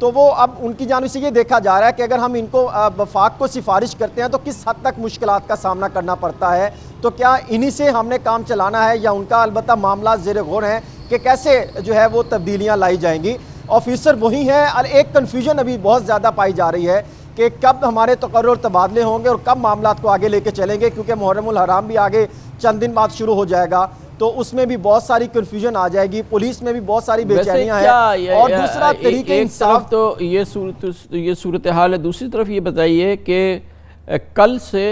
تو وہ اب ان کی جانب سے یہ دیکھا جا رہا ہے کہ اگر ہم ان کو وفاق کو سفارش کرتے ہیں تو کس حد تک مشکلات کا سامنا کرنا پڑتا ہے، تو کیا انہی سے ہم نے کام چلانا ہے یا ان کا البتہ معاملات زیر غور ہیں کہ کیسے جو ہے وہ تبدیلیاں لائی جائیں گی۔ آفیسر وہی ہیں، ایک کنفیوژن ابھی بہت زیادہ پائی جا رہی ہے کہ کب ہمارے تقرر اور تبادلے ہوں گے اور کب معاملات کو آگے لے کے چلیں گے، کیونکہ محرم الحرام بھی آگے چند دن بعد شروع ہو جائے گا، تو اس میں بھی بہت ساری کنفیوژن آ جائے گی، پولیس میں بھی بہت ساری بے چینیاں ہیں، اور دوسرا طریقہ انصاف تو یہ صورتحال ہے۔ دوسری طرف یہ بتائیے کہ کل سے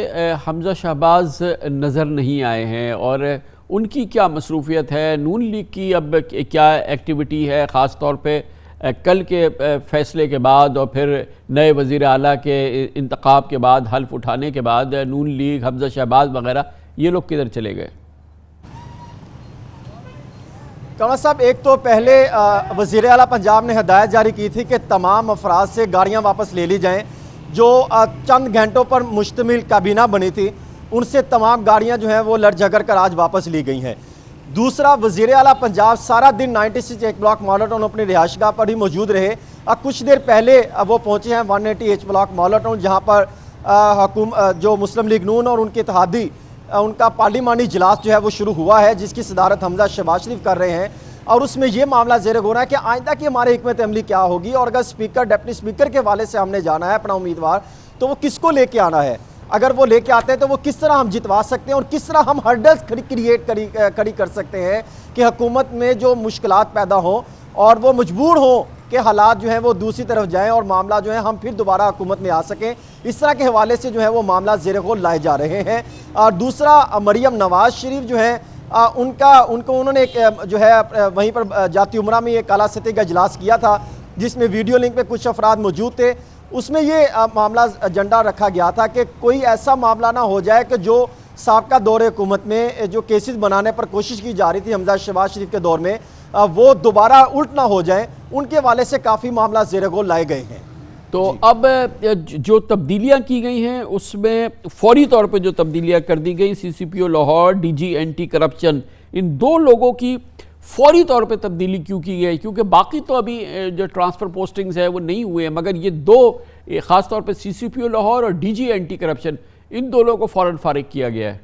حمزہ شہباز نظر نہیں آئے ہیں، اور ان کی کیا مصروفیت ہے، نون لیگ کی اب کیا ایکٹیویٹی ہے، خاص طور پہ کل کے فیصلے کے بعد اور پھر نئے وزیر اعلیٰ کے انتخاب کے بعد، حلف اٹھانے کے بعد نون لیگ، حمزہ شہباز وغیرہ یہ لوگ کدھر چلے گئے؟ کمر صاحب، ایک تو پہلے وزیر اعلیٰ پنجاب نے ہدایت جاری کی تھی کہ تمام افراد سے گاڑیاں واپس لے لی جائیں، جو چند گھنٹوں پر مشتمل کابینہ بنی تھی ان سے تمام گاڑیاں جو ہیں وہ لڑ جھگڑ کر آج واپس لی گئی ہیں۔ دوسرا، وزیر اعلیٰ پنجاب سارا دن 96 ایچ بلاک ماڈل ٹاؤن اپنی رہائش گاہ پر ہی موجود رہے۔ کچھ دیر پہلے وہ پہنچے ہیں 180 ایچ بلاک ماڈل ٹاؤن، جہاں پر جو مسلم لیگ نون اور ان کے اتحادی ان کا پارلیمانی اجلاس جو ہے وہ شروع ہوا ہے، جس کی صدارت حمزہ شہباز شریف کر رہے ہیں، اور اس میں یہ معاملہ زیر غور ہے کہ آئندہ کی ہماری حکمت عملی کیا ہوگی، اور اگر اسپیکر ڈپٹی اسپیکر کے حوالے سے ہم نے جانا ہے اپنا امیدوار، تو وہ کس کو لے کے آنا ہے، اگر وہ لے کے آتے ہیں تو وہ کس طرح ہم جتوا سکتے ہیں، اور کس طرح ہم ہرڈلز کھڑی کر سکتے ہیں کہ حکومت میں جو مشکلات پیدا ہوں اور وہ مجبور ہوں کہ حالات جو ہیں وہ دوسری طرف جائیں اور معاملہ جو ہے ہم پھر دوبارہ حکومت میں آ سکیں، اس طرح کے حوالے سے جو ہے وہ معاملات زیر غور لائے جا رہے ہیں۔ اور دوسرا، مریم نواز شریف جو ہیں انہوں نے جو ہے وہیں پر جاتی عمرہ میں ایک اعلیٰ سطح کا اجلاس کیا تھا، جس میں ویڈیو لنک پہ کچھ افراد موجود تھے۔ اس میں یہ معاملہ ایجنڈا رکھا گیا تھا کہ کوئی ایسا معاملہ نہ ہو جائے کہ جو سابقہ دور حکومت میں جو کیسز بنانے پر کوشش کی جا رہی تھی حمزہ شہباز شریف کے دور میں، وہ دوبارہ الٹ نہ ہو جائیں، ان کے حوالے سے کافی معاملات زیر غور لائے گئے ہیں۔ تو اب جو تبدیلیاں کی گئی ہیں اس میں فوری طور پہ جو تبدیلیاں کر دی گئی، C C P O Lahore, D G anti corruption, ان دو لوگوں کی فوری طور پہ تبدیلی کیوں کی گئی؟ کیونکہ باقی تو ابھی جو ٹرانسفر پوسٹنگز ہیں وہ نہیں ہوئے ہیں، مگر یہ دو خاص طور پہ سی سی پی او لاہور اور ڈی جی اینٹی کرپشن، ان دو لوگوں کو فوراً فارغ کیا گیا ہے۔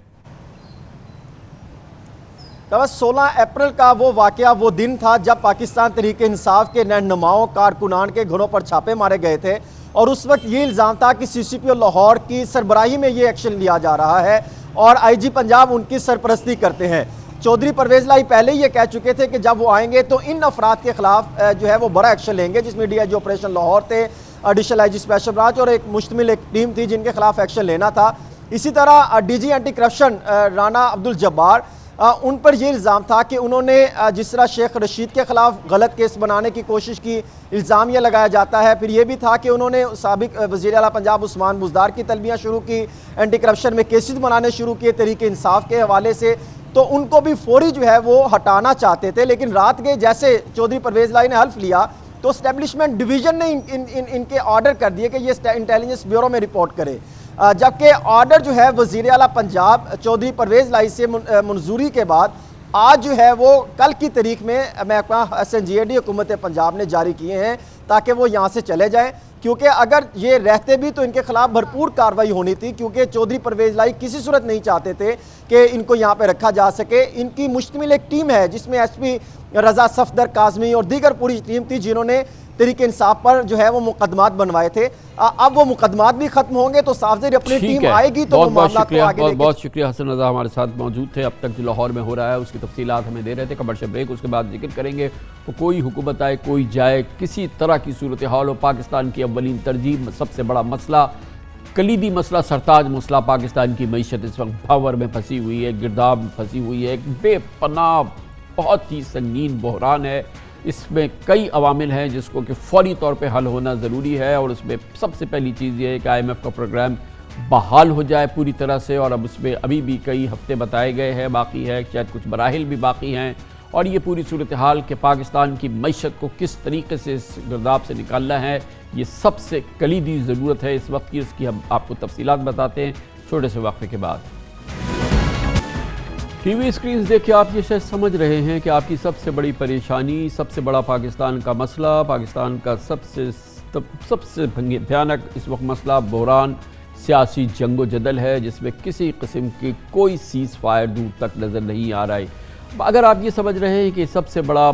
16 اپریل کا وہ واقعہ وہ دن تھا جب پاکستان تحریک انصاف کے رہنماؤں، کارکنان کے گھروں پر چھاپے مارے گئے تھے، اور اس وقت یہ الزام تھا کہ سی سی پی او لاہور کی سربراہی میں یہ ایکشن لیا جا رہا ہے اور آئی جی پنجاب ان کی سرپرستی کرتے ہیں۔ چودھری پرویز لائی پہلے یہ کہہ چکے تھے کہ جب وہ آئیں گے تو ان افراد کے خلاف جو ہے وہ بڑا ایکشن لیں گے، جس میں D I G operation Lahore تھے، additional I G special branch اور ایک مشتمل ایک ٹیم تھی جن کے خلاف ایکشن لینا تھا۔ اسی طرح D G anti corruption Rana Abdul Jabbar, ان پر یہ الزام تھا کہ انہوں نے جس طرح شیخ رشید کے خلاف غلط کیس بنانے کی کوشش کی، الزام یہ لگایا جاتا ہے۔ پھر یہ بھی تھا کہ انہوں نے سابق وزیر اعلیٰ پنجاب عثمان بزدار کی طلبیاں شروع کی، اینٹی کرپشن میں کیسز بنانے شروع کیے تحریک انصاف کے حوالے سے، تو ان کو بھی فوری جو ہے وہ ہٹانا چاہتے تھے۔ لیکن رات کے جیسے چودھری پرویز لائی نے حلف لیا تو اسٹیبلشمنٹ ڈویژن نے ان کے آرڈر کر دیے کہ یہ انٹیلیجنس بیورو میں رپورٹ کرے، جبکہ آرڈر جو ہے وزیر اعلیٰ پنجاب چودھری پرویز لائی سے منظوری کے بعد آج جو ہے وہ کل کی تاریخ میں محکمہ SNGAD حکومت پنجاب نے جاری کیے ہیں تاکہ وہ یہاں سے چلے جائیں، کیونکہ اگر یہ رہتے بھی تو ان کے خلاف بھرپور کارروائی ہونی تھی، کیونکہ چودھری پرویز لائی کسی صورت نہیں چاہتے تھے کہ ان کو یہاں پہ رکھا جا سکے۔ ان کی مشتمل ایک ٹیم ہے جس میں ایس پی رضا صفدر کاظمی اور دیگر پوری ٹیم تھی جنہوں نے تحریک انصاف پر جو ہے وہ مقدمات بنوائے تھے۔ اب وہ مقدمات بھی ختم ہوں گے تو صاف ظاہر اپنی ٹیم آئے گی تو وہ معاملات کو آگے لے کے بہت شکریہ حسن رضا ہمارے ساتھ موجود تھے۔ اب تک جو لاہور میں ہو رہا ہے اس کی تفصیلات ہمیں دے رہے تھے۔ کمرشل بریک، اس کے بعد ذکر کریں گے وہ کوئی حکومت آئے کوئی جائے، کسی طرح کی صورتحال ہو، پاکستان کی اولین ترجیح سب سے بڑا مسئلہ، کلیدی مسئلہ، سرتاج مسئلہ پاکستان کی معیشت اس وقت بھاور میں پھنسی ہوئی ہے، گرداب میں پھنسی ہوئی ہے، ایک بے پناہ بہت ہی سنگین بحران ہے۔ اس میں کئی عوامل ہیں جس کو کہ فوری طور پہ حل ہونا ضروری ہے، اور اس میں سب سے پہلی چیز یہ ہے کہ IMF کا پروگرام بحال ہو جائے پوری طرح سے، اور اب اس میں ابھی بھی کئی ہفتے بتائے گئے ہیں باقی ہے، شاید کچھ مراحل بھی باقی ہیں، اور یہ پوری صورتحال کہ پاکستان کی معیشت کو کس طریقے سے اس گرداب سے نکالنا ہے، یہ سب سے کلیدی ضرورت ہے اس وقت کی۔ اس کی ہم آپ کو تفصیلات بتاتے ہیں چھوٹے سے وقفے کے بعد۔ ٹی وی اسکرینز دیکھ کے آپ یہ شاید سمجھ رہے ہیں کہ آپ کی سب سے بڑی پریشانی، سب سے بڑا پاکستان کا مسئلہ، پاکستان کا سب سے سب سے بھیانک اس وقت مسئلہ بحران سیاسی جنگ و جدل ہے، جس میں کسی قسم کی کوئی سیز فائر دور تک نظر نہیں آ رہا ہے۔ اگر آپ یہ سمجھ رہے ہیں کہ سب سے بڑا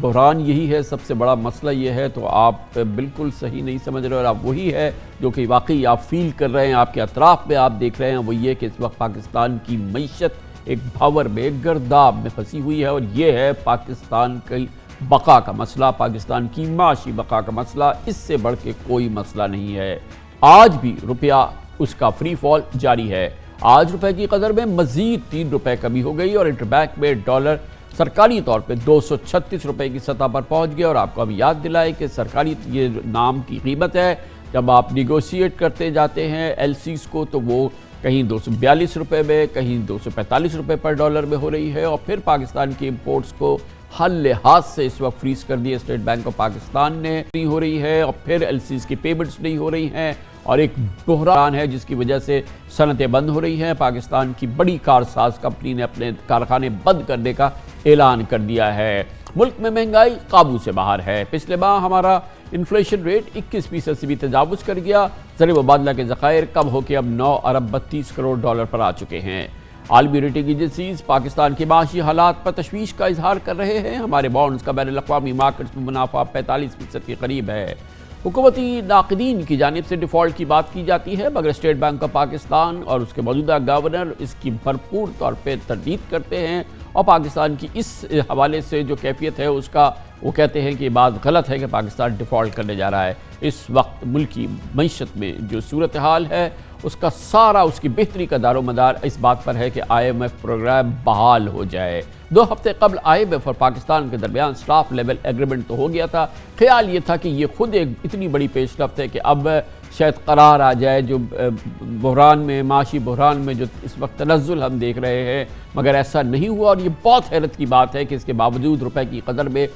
بحران یہی ہے، سب سے بڑا مسئلہ یہ ہے، تو آپ بالکل صحیح نہیں سمجھ رہے، اور آپ وہی ہے جو کہ واقعی آپ فیل کر رہے ہیں، آپ کے اطراف میں آپ دیکھ رہے ہیں، وہ یہ کہ اس وقت پاکستان کی معیشت ایک بھاور میں، ایک گرداب میں پھنسی ہوئی ہے، اور یہ ہے پاکستان کی بقا کا مسئلہ، پاکستان کی معاشی بقا کا مسئلہ۔ اس سے بڑھ کے کوئی مسئلہ نہیں ہے۔ آج بھی روپیہ اس کا فری فال جاری ہے۔ آج روپے کی قدر میں مزید 3 روپے کمی ہو گئی، اور انٹر بینک میں ڈالر سرکاری طور پہ 236 روپے کی سطح پر پہنچ گیا۔ اور آپ کو ابھی یاد دلائے کہ سرکاری یہ نام کی قیمت ہے، جب آپ نیگوشیٹ کرتے جاتے ہیں ایل سیز کو، تو وہ کہیں 242 روپے میں، کہیں 245 روپے پر ڈالر میں ہو رہی ہے، اور پھر پاکستان کی امپورٹس کو ہر لحاظ سے اس وقت فریز کر دیا اسٹیٹ بینک آف پاکستان نے، نہیں ہو رہی ہے، اور پھر ایل سیز کی پیمنٹس نہیں ہو رہی ہیں، اور ایک بحران ہے جس کی وجہ سے صنعتیں بند ہو رہی ہیں۔ پاکستان کی بڑی کارساز کمپنی نے اپنے کارخانے بند کرنے کا اعلان کر دیا ہے۔ ملک میں مہنگائی قابو سے باہر ہے۔ پچھلے ماہ ہمارا انفلیشن ریٹ 21% سے بھی تجاوز کر گیا۔ زر مبادلہ کے ذخائر کم ہو کے اب 9 ارب 32 کروڑ ڈالر پر آ چکے ہیں۔ عالمی ریٹنگ ایجنسیز پاکستان کے معاشی حالات پر تشویش کا اظہار کر رہے ہیں۔ ہمارے بانڈز کا بین الاقوامی مارکیٹس میں منافع 45% کے قریب ہے۔ حکومتی ناقدین کی جانب سے ڈیفالٹ کی بات کی جاتی ہے، مگر اسٹیٹ بینک آف پاکستان اور اس کے موجودہ گورنر اس کی بھرپور طور پہ تردید کرتے ہیں، اور پاکستان کی اس حوالے سے جو کیفیت ہے اس کا وہ کہتے ہیں کہ یہ بات غلط ہے کہ پاکستان ڈیفالٹ کرنے جا رہا ہے۔ اس وقت ملکی معیشت میں جو صورتحال ہے اس کا سارا اس کی بہتری کا دار و مدار اس بات پر ہے کہ آئی ایم ایف پروگرام بحال ہو جائے۔ 2 ہفتے قبل آئی ایم ایف اور پاکستان کے درمیان سٹاف لیول ایگریمنٹ تو ہو گیا تھا۔ خیال یہ تھا کہ یہ خود ایک اتنی بڑی پیش رفت ہے کہ اب شاید قرار آ جائے جو بحران میں، معاشی بحران میں جو اس وقت تنزل ہم دیکھ رہے ہیں، مگر ایسا نہیں ہوا، اور یہ بہت حیرت کی بات ہے کہ اس کے باوجود روپے کی قدر میں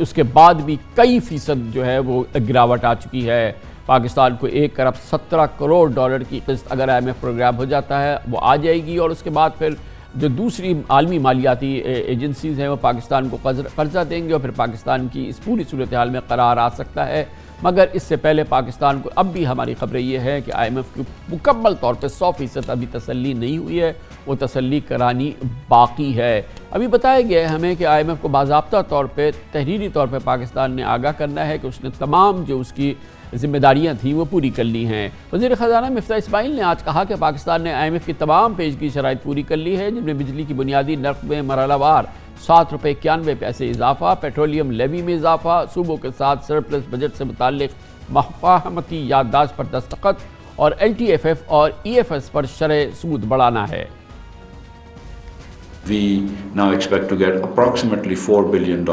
اس کے بعد بھی کئی فیصد جو ہے وہ گراوٹ آ چکی ہے۔ پاکستان کو 1 ارب 17 کروڑ ڈالر کی قسط اگر آئی ایم ایف پروگرام ہو جاتا ہے وہ آ جائے گی، اور اس کے بعد پھر جو دوسری عالمی مالیاتی ایجنسیز ہیں وہ پاکستان کو قرضہ دیں گے، اور پھر پاکستان کی اس پوری صورتحال میں قرار آ سکتا ہے۔ مگر اس سے پہلے پاکستان کو اب بھی ہماری خبریں یہ ہے کہ آئی ایم ایف کی مکمل طور پہ 100% ابھی تسلی نہیں ہوئی ہے، وہ تسلی کرانی باقی ہے۔ ابھی بتایا گیا ہے ہمیں کہ آئی ایم ایف کو باضابطہ طور پہ تحریری طور پہ پاکستان نے آگاہ کرنا ہے کہ اس نے تمام جو اس کی ذمہ داریاں تھیں وہ پوری کر لی ہیں۔ وزیر خزانہ مفتاح اسماعیل نے آج کہا کہ پاکستان نے آئی ایم ایف کی تمام پیشگی شرائط پوری کر لی ہے، جن میں بجلی کی بنیادی نرخ میں مرحلہ وار 7 روپے 91 پیسے اضافہ، پیٹرولیم لیوی میں اضافہ، صوبوں کے ساتھ سرپلس بجٹ سے متعلق مفاہمتی یادداشت پر دستخط، اور ایل ٹی ایف ایف اور ای ایف ایس پر شرح سود بڑھانا ہے۔ We now expect to get approximately $4 billion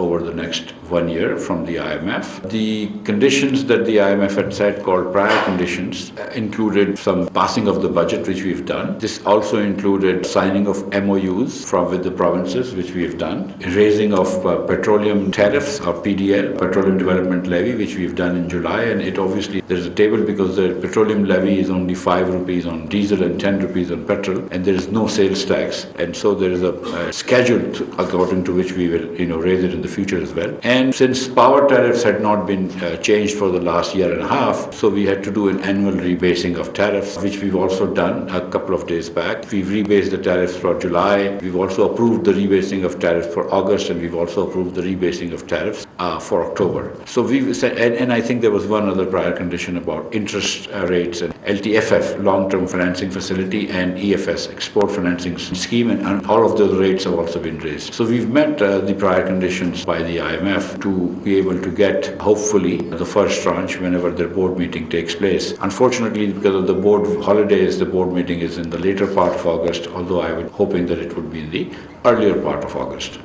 over the next 1 year from the IMF. The conditions that the IMF had set, called prior conditions, included some passing of the budget, which we've done. This also included signing of MOUs with the provinces, which we've done. Raising of petroleum tariffs, or PDL, Petroleum Development Levy, which we've done in July. And it obviously, there's a table because the petroleum levy is only 5 rupees on diesel and 10 rupees on petrol, and there is no sales tax. And so there is a schedule according to which we will raise it in the future as well. And since power tariffs had not been changed for the last year and a half, so we had to do an annual rebasing of tariffs, which we've also done a couple of days back. We've rebased the tariffs for July. We've also approved the rebasing of tariffs for August, and we've also approved the rebasing of tariffs for October. So we've said, and I think there was one other prior condition about interest rates, and LTFF, long-term financing facility, and EFS, export financing scheme, and all of those rates have also been raised. So we've met the prior conditions by the IMF to be able to get, hopefully, the first tranche whenever their board meeting takes place. Unfortunately, because of the board holidays, the board meeting is in the later part of August, although I was hoping that it would be in the earlier part of August.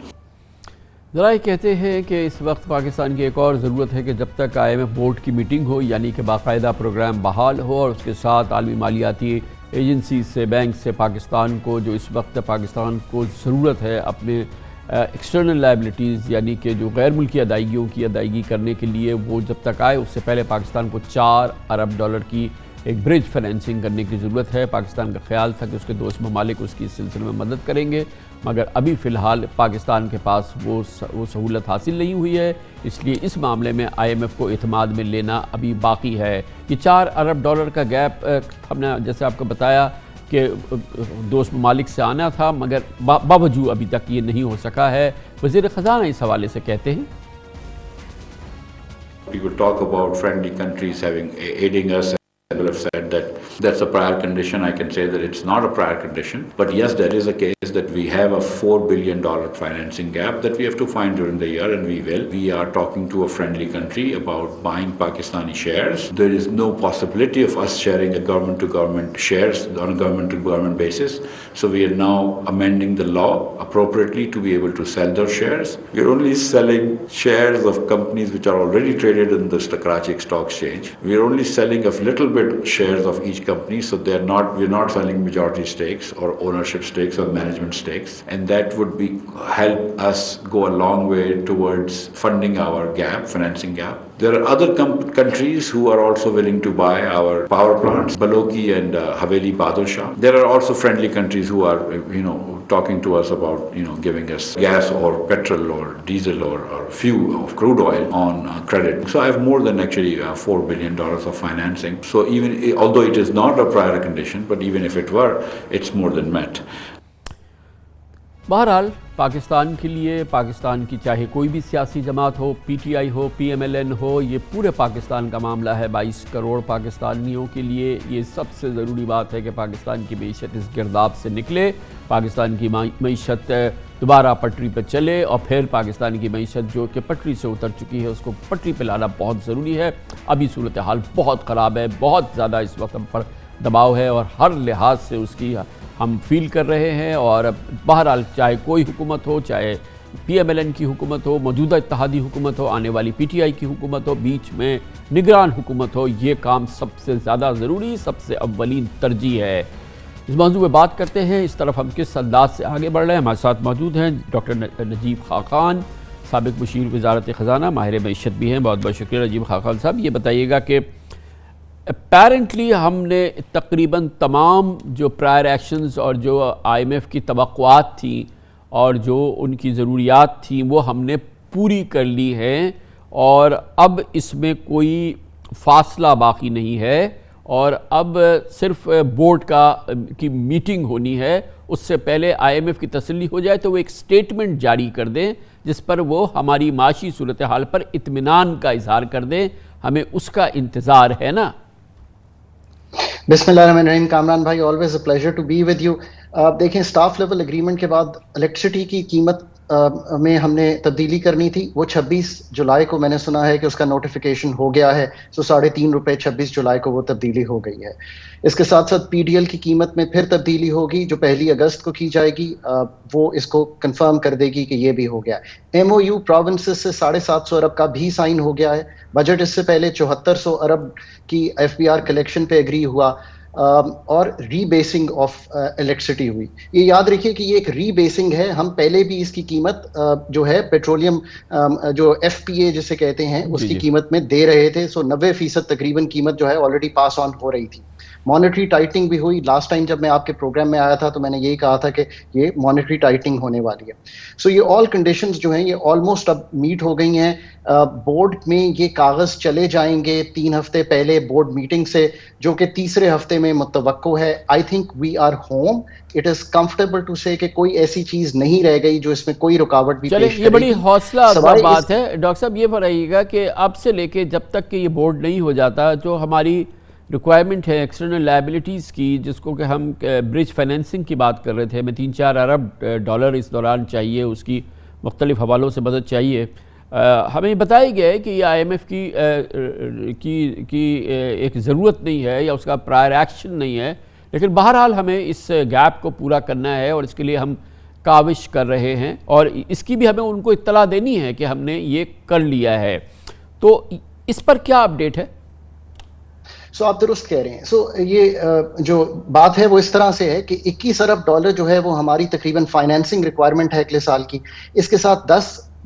ذرائع کہتے ہیں کہ اس وقت پاکستان کی ایک اور ضرورت ہے کہ جب تک آئی ایم ایف بورڈ کی میٹنگ ہو، یعنی کہ باقاعدہ پروگرام بحال ہو، اور اس کے ساتھ عالمی مالیاتی ایجنسیز سے، بینک سے پاکستان کو جو اس وقت پاکستان کو ضرورت ہے اپنے ایکسٹرنل لائبلٹیز یعنی کہ جو غیر ملکی ادائیگیوں کی ادائیگی کرنے کے لیے، وہ جب تک آئے اس سے پہلے پاکستان کو 4 ارب ڈالر کی ایک برج فائنینسنگ کرنے کی ضرورت ہے۔ پاکستان کا خیال تھا کہ اس کے دوست ممالک اس کی اس سلسلے میں مدد کریں گے، مگر ابھی فی الحال پاکستان کے پاس وہ سہولت حاصل نہیں ہوئی ہے، اس لیے اس معاملے میں آئی ایم ایف کو اعتماد میں لینا ابھی باقی ہے۔ یہ $4 ارب کا گیپ ہم نے جیسے آپ کو بتایا کہ دوست ممالک سے آنا تھا، مگر باوجود ابھی تک یہ نہیں ہو سکا ہے۔ وزیر خزانہ اس حوالے سے کہتے ہیں We could talk about friendly countries aiding us. I will have said that that's a prior condition. I can say that it's not a prior condition. But yes, there is a case that we have a $4 billion financing gap that we have to find during the year, and we will. We are talking to a friendly country about buying Pakistani shares. There is no possibility of us sharing a government-to-government shares on a government-to-government basis. So we are now amending the law appropriately to be able to sell those shares. We are only selling shares of companies which are already traded in the Karachi Stock Exchange. We are only selling a little bit shares of each company, so we're not selling majority stakes or ownership stakes or management stakes, and that would help us go a long way towards funding our financing gap. There are other countries who are also willing to buy our power plants, Balochi and Haveli Bahadur Shah. There are also friendly countries who are, talking to us about, giving us gas or petrol or diesel or fuel of crude oil on credit. So I have more than actually $4 billion of financing. So even although it is not a prior condition, but even if it were, it's more than met. بہرحال پاکستان کے لیے، پاکستان کی چاہے کوئی بھی سیاسی جماعت ہو، پی ٹی آئی ہو، پی ایم ایل این ہو، یہ پورے پاکستان کا معاملہ ہے۔ 22 کروڑ پاکستانیوں کے لیے یہ سب سے ضروری بات ہے کہ پاکستان کی معیشت اس گرداب سے نکلے، پاکستان کی معیشت دوبارہ پٹری پہ چلے، اور پھر پاکستان کی معیشت جو کہ پٹری سے اتر چکی ہے اس کو پٹری پہ لانا بہت ضروری ہے۔ ابھی صورتحال بہت خراب ہے، بہت زیادہ اس وقت ہم پر دباؤ ہے، اور ہر لحاظ سے اس کی ہم فیل کر رہے ہیں۔ اور بہرحال چاہے کوئی حکومت ہو، چاہے پی ایم ایل این کی حکومت ہو، موجودہ اتحادی حکومت ہو، آنے والی پی ٹی آئی کی حکومت ہو، بیچ میں نگران حکومت ہو، یہ کام سب سے زیادہ ضروری، سب سے اولین ترجیح ہے۔ اس موضوع پہ بات کرتے ہیں، اس طرف ہم کس انداز سے آگے بڑھ رہے ہیں۔ ہمارے ساتھ موجود ہیں ڈاکٹر نجیب خاقان، سابق مشیر وزارت خزانہ، ماہر معیشت بھی ہیں۔ بہت بہت شکریہ نجیب خاقان صاحب۔ یہ بتائیے گا کہ اپیرنٹلی ہم نے تقریباً تمام جو پرائر ایکشنز اور جو آئی ایم ایف کی توقعات تھیں اور جو ان کی ضروریات تھیں وہ ہم نے پوری کر لی ہیں، اور اب اس میں کوئی فاصلہ باقی نہیں ہے، اور اب صرف بورڈ کی میٹنگ ہونی ہے۔ اس سے پہلے آئی ایم ایف کی تسلی ہو جائے تو وہ ایک سٹیٹمنٹ جاری کر دیں جس پر وہ ہماری معاشی صورتحال پر اطمینان کا اظہار کر دیں۔ ہمیں اس کا انتظار ہے نا۔ بسم اللہ الرحمن الرحیم۔ کامران بھائی، always a pleasure to be with you۔ دیکھیں، سٹاف لیول اگریمنٹ کے بعد الیکٹریسٹی کی قیمت میں ہم نے تبدیلی کرنی تھی، وہ 26 جولائی کو میں نے سنا ہے کہ اس کا نوٹیفیکیشن ہو گیا ہے، سو $3.5 26 جولائی کو وہ تبدیلی ہو گئی ہے۔ اس کے ساتھ ساتھ پی ڈی ایل کی قیمت میں پھر تبدیلی ہوگی جو 1 اگست کو کی جائے گی، وہ اس کو کنفرم کر دے گی کہ یہ بھی ہو گیا۔ ایم او یو پروونسز سے 750 ارب کا بھی سائن ہو گیا ہے۔ بجٹ اس سے پہلے 7400 ارب کی ایف بی آر کلیکشن پہ ایگری ہوا، اور ری بیسنگ آف الیکٹریسٹی ہوئی۔ یہ یاد رکھیے کہ یہ ایک ری بیسنگ ہے، ہم پہلے بھی اس کی قیمت جو ہے پیٹرولیم جو ایف پی اے جسے کہتے ہیں اس کی قیمت میں دے رہے تھے، سو 90% تقریباً قیمت جو ہے آلریڈی پاس آن ہو رہی تھی۔ مانیٹری ٹائٹنگ بھی ہوئی، لاسٹ ٹائم جب میں آپ کے پروگرام میں آیا تھا تو میں نے یہی کہا تھا کہ یہ مانیٹری ٹائٹنگ ہونے والی ہے۔ سو یہ آل کنڈیشنز جو ہیں یہ آلموسٹ اب میٹ ہو گئی ہیں۔ بورڈ میں یہ کاغذ چلے جائیں گے 3 ہفتے پہلے بورڈ میٹنگ سے، جو کہ تیسرے ہفتے میں متوقع ہے۔ I think we are home, it is comfortable to say کہ کوئی ایسی چیز نہیں رہ گئی جو اس میں کوئی رکاوٹ بھی پیش کرے گی۔ یہ بڑی حوصلہ افزا بات ہے ڈاکٹر صاحب۔ یہ بتائیے گا کہ اب سے لے کے جب تک کہ یہ بورڈ نہیں ہو جاتا، جو ہماری ریکوائرمنٹ ہے ایکسٹرنل لائبلٹیز کی، جس کو کہ ہم برج فائنینسنگ کی بات کر رہے تھے، ہمیں $3-4 ارب اس دوران چاہیے، اس کی مختلف حوالوں سے مدد چاہیے۔ ہمیں بتایا گیا ہے کہ یہ آئی ایم ایف کی ایک ضرورت نہیں ہے یا اس کا پرائر ایکشن نہیں ہے، لیکن بہرحال ہمیں اس گیپ کو پورا کرنا ہے اور اس کے لیے ہم کاوش کر رہے ہیں، اور اس کی بھی ہمیں ان کو اطلاع دینی ہے کہ ہم نے یہ کر لیا ہے۔ تو اس پر کیا اپڈیٹ ہے؟ سو آپ درست کہہ رہے ہیں۔ سو یہ جو بات ہے وہ اس طرح سے ہے کہ $21 ارب جو ہے وہ ہماری تقریباً فائنینسنگ ریکوائرمنٹ ہے اگلے سال کی۔ اس کے ساتھ 10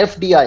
FDI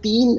3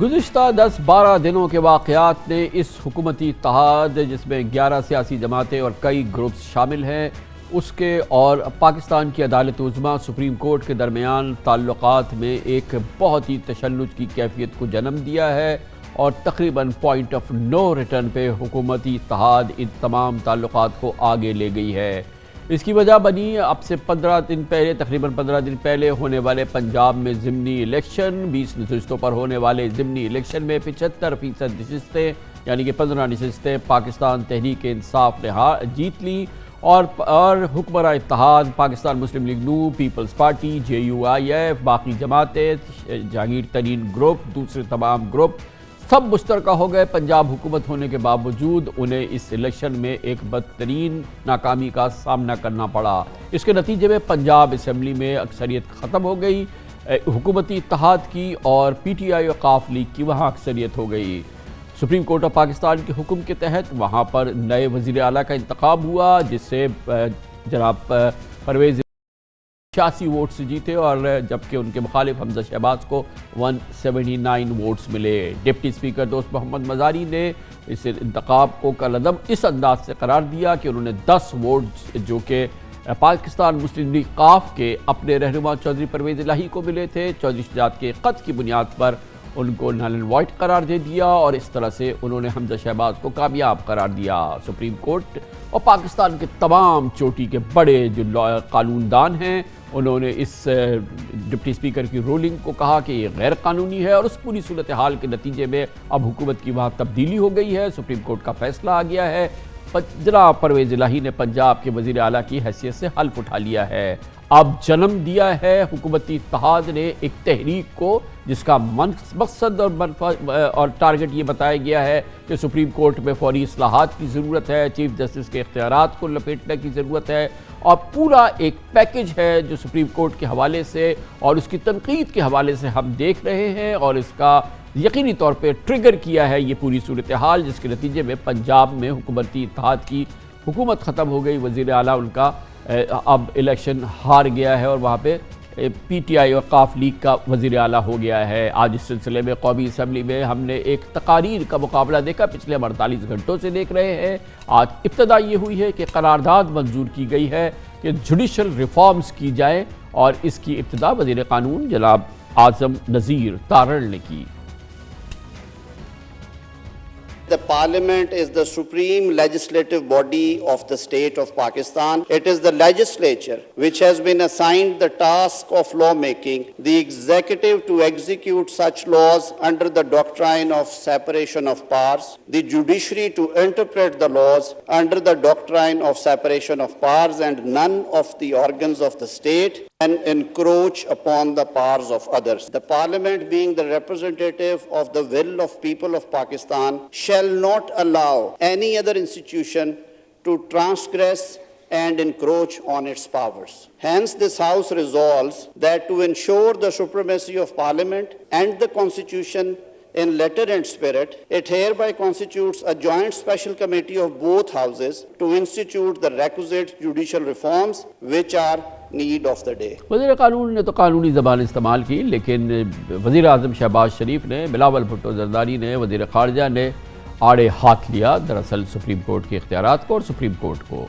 گزشتہ 10-12 دنوں کے واقعات نے اس حکومتی اتحاد جس میں 11 سیاسی جماعتیں اور کئی گروپس شامل ہیں اس کے اور پاکستان کی عدالت عظمیٰ سپریم کورٹ کے درمیان تعلقات میں ایک بہت ہی تشنج کی کیفیت کو جنم دیا ہے، اور تقریباً پوائنٹ آف نو ریٹرن پہ حکومتی اتحاد ان تمام تعلقات کو آگے لے گئی ہے۔ اس کی وجہ بنی اب سے 15 دن پہلے تقریباً 15 دن پہلے ہونے والے پنجاب میں ضمنی الیکشن۔ 20 نشستوں پر ہونے والے ضمنی الیکشن میں 75% نشستیں یعنی کہ 15 نشستیں پاکستان تحریک انصاف نے جیت لی، اور حکمراں اتحاد پاکستان مسلم لیگ نون، پیپلز پارٹی، JUIF، باقی جماعتیں، جہانگیر ترین گروپ، دوسرے تمام گروپ سب مشترکہ ہو گئے۔ پنجاب حکومت ہونے کے باوجود انہیں اس الیکشن میں ایک بدترین ناکامی کا سامنا کرنا پڑا۔ اس کے نتیجے میں پنجاب اسمبلی میں اکثریت ختم ہو گئی حکومتی اتحاد کی، اور PTI اور قاف لیگ کی وہاں اکثریت ہو گئی۔ سپریم کورٹ آف پاکستان کے حکم کے تحت وہاں پر نئے وزیر اعلیٰ کا انتخاب ہوا، جس سے جناب پرویز 86 ووٹس جیتے، اور جبکہ ان کے مخالف حمزہ شہباز کو 179 ووٹس ملے۔ ڈپٹی اسپیکر دوست محمد مزاری نے اس انتخاب کو کالعدم اس انداز سے قرار دیا کہ انہوں نے 10 ووٹس جو کہ پاکستان مسلم لیگ قاف کے اپنے رہنما چودھری پرویز الہی کو ملے تھے، چودھری شجاعت کے خط کی بنیاد پر ان کو نل اینڈ وائٹ قرار دے دیا، اور اس طرح سے انہوں نے حمزہ شہباز کو کامیاب قرار دیا۔ سپریم کورٹ اور پاکستان کے تمام چوٹی کے بڑے جو قانون دان ہیں انہوں نے اس ڈپٹی اسپیکر کی رولنگ کو کہا کہ یہ غیر قانونی ہے، اور اس پوری صورتحال کے نتیجے میں اب حکومت کی وہاں تبدیلی ہو گئی ہے۔ سپریم کورٹ کا فیصلہ آ گیا ہے، جناب پرویز الہی نے پنجاب کے وزیر اعلیٰ کی حیثیت سے حلف اٹھا لیا ہے۔ اب جنم دیا ہے حکومتی اتحاد نے ایک تحریک کو جس کا مقصد اور ٹارگٹ یہ بتایا گیا ہے کہ سپریم کورٹ میں فوری اصلاحات کی ضرورت ہے، چیف جسٹس کے اختیارات کو لپیٹنے کی ضرورت ہے، اور پورا ایک پیکج ہے جو سپریم کورٹ کے حوالے سے اور اس کی تنقید کے حوالے سے ہم دیکھ رہے ہیں، اور اس کا یقینی طور پہ ٹریگر کیا ہے یہ پوری صورتحال، جس کے نتیجے میں پنجاب میں حکومتی اتحاد کی حکومت ختم ہو گئی، وزیر اعلیٰ ان کا اب الیکشن ہار گیا ہے، اور وہاں پہ PTI اور قاف لیگ کا وزیر اعلیٰ ہو گیا ہے۔ آج اس سلسلے میں قومی اسمبلی میں ہم نے ایک تقاریر کا مقابلہ دیکھا، پچھلے 48 گھنٹوں سے دیکھ رہے ہیں۔ آج ابتدا یہ ہوئی ہے کہ قرارداد منظور کی گئی ہے کہ جوڈیشل ریفارمز کی جائیں، اور اس کی ابتدا وزیر قانون جناب اعظم نذیر تارڑ نے کی۔ The Parliament is the supreme legislative body of the state of Pakistan. It is the legislature which has been assigned the task of lawmaking, the executive to execute such laws under the doctrine of separation of powers, the judiciary to interpret the laws under the doctrine of separation of powers, and none of the organs of the state can encroach upon the powers of others. The Parliament, being the representative of the will of people of Pakistan, shall not allow any other institution to transgress and encroach on its powers. Hence, this House resolves that to ensure the supremacy of Parliament and the Constitution in letter and spirit, it hereby constitutes a joint special committee of both houses to institute the requisite judicial reforms which are need of the day. وزیر قانون نے تو قانونی زبان استعمال کی، لیکن وزیر اعظم شہباز شریف نے، بلاول بھٹو زرداری نے، وزیر خارجہ نے آڑے ہاتھ لیا دراصل سپریم کورٹ کے اختیارات کو اور سپریم کورٹ کو۔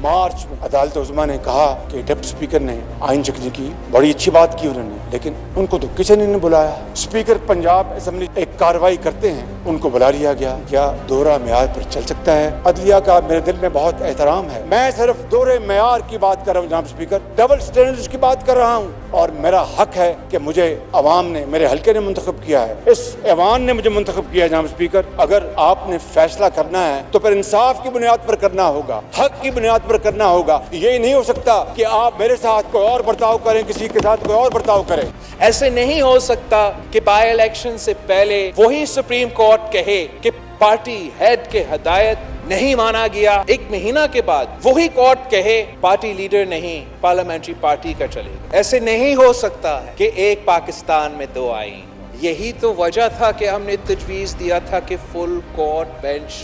مارچ میں عدالت عظمیٰ نے کہا کہ ڈپٹی اسپیکر نے آئین چکنی کی، بڑی اچھی بات کی انہوں نے، لیکن ان کو تو کسی نے نہیں بلایا۔ اسپیکر پنجاب اسمبلی ایک کارروائی کرتے ہیں، ان کو بلا لیا گیا۔ کیا دوہرا معیار پر چل سکتا ہے؟ عدلیہ کا میرے دل میں بہت احترام ہے، میں صرف دوہرے معیار کی بات کر رہا ہوں جناب اسپیکر، ڈبل سٹینڈرڈز کی بات کر رہا ہوں، اور میرا حق ہے کہ مجھے عوام نے، میرے حلقے نے منتخب کیا ہے، اس ایوان نے مجھے منتخب کیا ہے جناب اسپیکر۔ اگر آپ نے فیصلہ کرنا ہے تو پھر انصاف کی بنیاد پر کرنا ہوگا، حق کی بنیاد پر کرنا ہوگا۔ یہ نہیں ہو سکتا کہ آپ میرے ساتھ کوئی اور برتاؤ کریں، کسی کے ساتھ کوئی اور برتاؤ کریں۔ ایسے نہیں ہو سکتا کہ بائی الیکشن سے پہلے وہی سپریم کورٹ کہے کہ پارٹی ہیڈ کے ہدایت نہیں مانا گیا، ایک مہینہ کے بعد وہی کورٹ کہے پارٹی لیڈر نہیں پارلیمنٹری پارٹی کا چلے گا۔ ایسے نہیں ہو سکتا ہے کہ ایک پاکستان میں دو آئین۔ یہی تو وجہ تھا کہ ہم نے تجویز دیا تھا کہ full court bench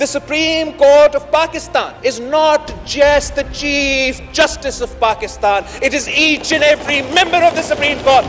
The Supreme Court of Pakistan is not just the Chief Justice of Pakistan, it is each and every member of the Supreme Court.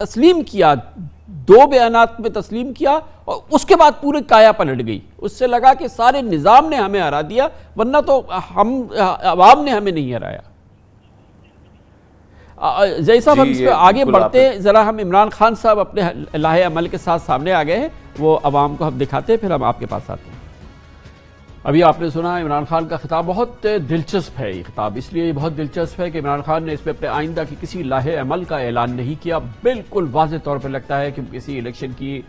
تسلیم کیا، 2 بیانات میں تسلیم کیا اور اس کے بعد پورے کایا پلٹ گئی. اس سے لگا کہ سارے نظام نے ہمیں ہرا دیا، ورنہ تو ہم عوام نے ہمیں نہیں ہرایا. زئی صاحب ہم اس پہ آگے بڑھتے ہیں، ذرا ہم عمران خان صاحب اپنے لاہے عمل کے ساتھ سامنے آ گئے ہیں، وہ عوام کو ہم دکھاتے ہیں، پھر ہم آپ کے پاس آتے ہیں. ابھی آپ نے سنا عمران خان کا خطاب، بہت دلچسپ ہے یہ خطاب. اس لیے یہ بہت دلچسپ ہے کہ عمران خان نے اس پہ اپنے آئندہ کی کسی لاہے عمل کا اعلان نہیں کیا. بالکل واضح طور پہ لگتا ہے کہ کسی الیکشن کی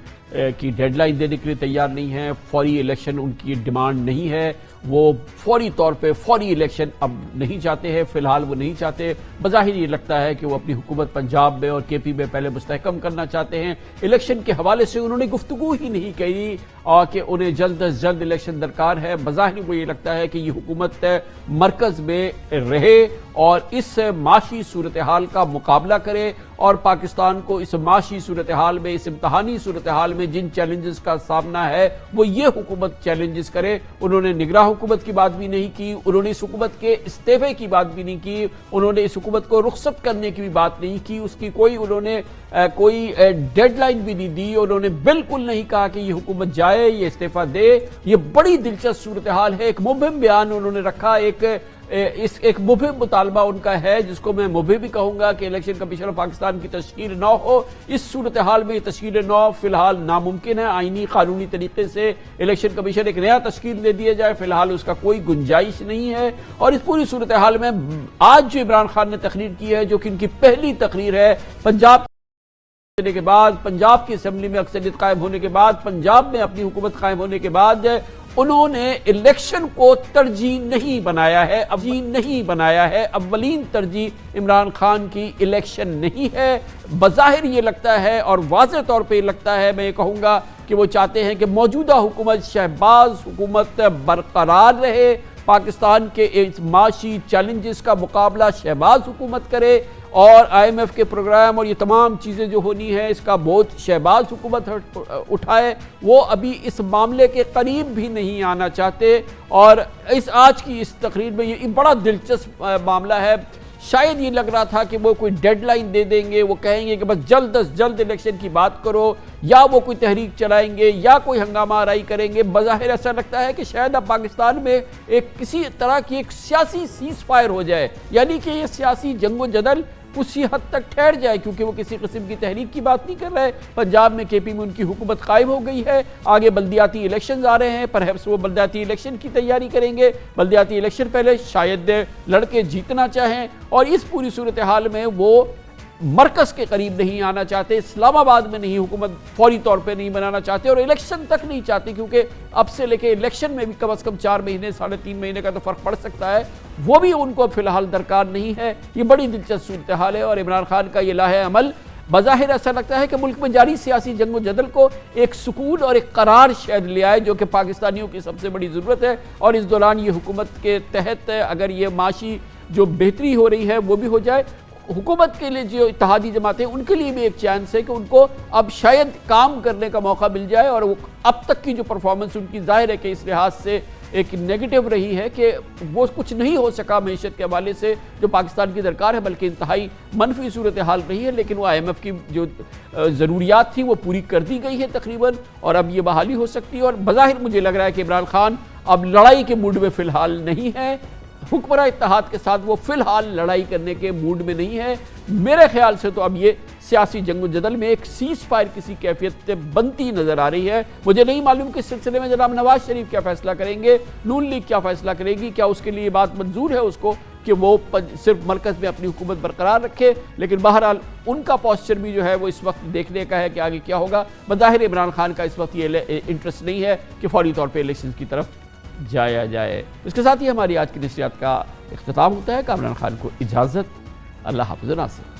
ڈیڈ لائن دینے کے لیے تیار نہیں ہے، فوری الیکشن ان کی ڈیمانڈ نہیں ہے، وہ فوری طور پہ فوری الیکشن اب نہیں چاہتے ہیں، فی الحال وہ نہیں چاہتے. بظاہر یہ لگتا ہے کہ وہ اپنی حکومت پنجاب میں اور کے پی میں پہلے مستحکم کرنا چاہتے ہیں. الیکشن کے حوالے سے انہوں نے گفتگو ہی نہیں کی اور کہ انہیں جلد از جلد الیکشن درکار ہے. بظاہر وہ یہ لگتا ہے کہ یہ حکومت مرکز میں رہے اور اس معاشی صورتحال کا مقابلہ کرے اور پاکستان کو اس معاشی صورتحال میں، اس امتحانی صورتحال میں جن چیلنجز کا سامنا ہے وہ یہ حکومت چیلنجز کرے. انہوں نے نگراں حکومت کی بات بھی نہیں کی، انہوں نے اس حکومت کے استعفے کی بات بھی نہیں کی، انہوں نے اس حکومت کو رخصت کرنے کی بھی بات نہیں کی، اس کی انہوں نے کوئی ڈیڈ لائن بھی نہیں دی. انہوں نے بالکل نہیں کہا کہ یہ حکومت جائے، یہ استعفیٰ دے. یہ بڑی دلچسپ صورتحال ہے. ایک مبہم بیان انہوں نے رکھا، ایک مبہم مطالبہ ان کا ہے جس کو میں مبہم بھی کہوں گا کہ الیکشن کمیشن پاکستان کی تشکیل نہ ہو. اس صورتحال میں یہ تشکیل نو فی الحال ناممکن ہے. آئینی قانونی طریقے سے الیکشن کمیشن ایک نیا تشکیل دے دیا جائے، فی الحال اس کا کوئی گنجائش نہیں ہے. اور اس پوری صورتحال میں آج جو عمران خان نے تقریر کی ہے، جو کہ ان کی پہلی تقریر ہے پنجاب کے بعد، پنجاب کی اسمبلی میں اکثریت قائم ہونے کے بعد، پنجاب میں اپنی حکومت قائم ہونے کے بعد، انہوں نے الیکشن کو ترجیح نہیں بنایا ہے. اولین ترجیح عمران خان کی الیکشن نہیں ہے. بظاہر یہ لگتا ہے اور واضح طور پہ یہ لگتا ہے، میں یہ کہوں گا کہ وہ چاہتے ہیں کہ موجودہ حکومت شہباز حکومت برقرار رہے، پاکستان کے معاشی چیلنجز کا مقابلہ شہباز حکومت کرے اور IMF کے پروگرام اور یہ تمام چیزیں جو ہونی ہے اس کا بوجھ شہباز حکومت اٹھائے. وہ ابھی اس معاملے کے قریب بھی نہیں آنا چاہتے. اور آج کی اس تقریر میں یہ بڑا دلچسپ معاملہ ہے. شاید یہ لگ رہا تھا کہ وہ کوئی ڈیڈ لائن دے دیں گے، وہ کہیں گے کہ بس جلد از جلد الیکشن کی بات کرو، یا وہ کوئی تحریک چلائیں گے یا کوئی ہنگامہ آرائی کریں گے. بظاہر ایسا لگتا ہے کہ شاید اب پاکستان میں کسی طرح کی ایک سیاسی سیز فائر ہو جائے، یعنی کہ یہ سیاسی جنگ و جدل اسی حد تک ٹھہر جائے، کیونکہ وہ کسی قسم کی تحریک کی بات نہیں کر رہے. پنجاب میں کے پی میں ان کی حکومت قائم ہو گئی ہے، آگے بلدیاتی الیکشنز آ رہے ہیں، پرہیپس وہ بلدیاتی الیکشن کی تیاری کریں گے. بلدیاتی الیکشن پہلے شاید لڑکے جیتنا چاہیں اور اس پوری صورتحال میں وہ مرکز کے قریب نہیں آنا چاہتے، اسلام آباد میں نہیں، حکومت فوری طور پہ نہیں بنانا چاہتے اور الیکشن تک نہیں چاہتے، کیونکہ اب سے لے کے الیکشن میں بھی کم از کم 4 مہینے 3.5 مہینے کا تو فرق پڑ سکتا ہے. وہ بھی ان کو فی الحال درکار نہیں ہے. یہ بڑی دلچسپ صورتحال ہے اور عمران خان کا یہ لاہے عمل بظاہر ایسا لگتا ہے کہ ملک میں جاری سیاسی جنگ و جدل کو ایک سکون اور ایک قرار شاید لے آئے، جو کہ پاکستانیوں کی سب سے بڑی ضرورت ہے. اور اس دوران یہ حکومت کے تحت اگر یہ معاشی جو بہتری ہو رہی ہے وہ بھی ہو جائے. حکومت کے لیے جو اتحادی جماعتیں ان کے لیے بھی ایک چانس ہے کہ ان کو اب شاید کام کرنے کا موقع مل جائے. اور وہ اب تک کی جو پرفارمنس ان کی ظاہر ہے کہ اس لحاظ سے ایک نیگیٹو رہی ہے کہ وہ کچھ نہیں ہو سکا معیشت کے حوالے سے جو پاکستان کی درکار ہے، بلکہ انتہائی منفی صورتحال رہی ہے. لیکن وہ IMF کی جو ضروریات تھی وہ پوری کر دی گئی ہے تقریباً، اور اب یہ بحالی ہو سکتی ہے. اور بظاہر مجھے لگ رہا ہے کہ عمران خان اب لڑائی کے موڈ میں فی الحال نہیں ہے، حکمراں اتحاد کے ساتھ وہ فی الحال لڑائی کرنے کے موڈ میں نہیں ہے. میرے خیال سے تو اب یہ سیاسی جنگ و جدل میں ایک سیز فائر کسی کیفیت بنتی نظر آ رہی ہے. مجھے نہیں معلوم کہ اس سلسلے میں جناب نواز شریف کیا فیصلہ کریں گے، نون لیگ کیا فیصلہ کرے گی، کیا اس کے لیے یہ بات منظور ہے اس کو کہ وہ صرف مرکز میں اپنی حکومت برقرار رکھے. لیکن بہرحال ان کا پوسچر بھی جو ہے وہ اس وقت دیکھنے کا ہے کہ آگے کیا ہوگا. بظاہر عمران خان کا اس وقت یہ انٹرسٹ نہیں ہے کہ فوری طور پہ الیکشن کی طرف جایا جائے. اس کے ساتھ ہی ہماری آج کی نشریات کا اختتام ہوتا ہے. کامران خان کو اجازت. اللہ حافظ و ناصر.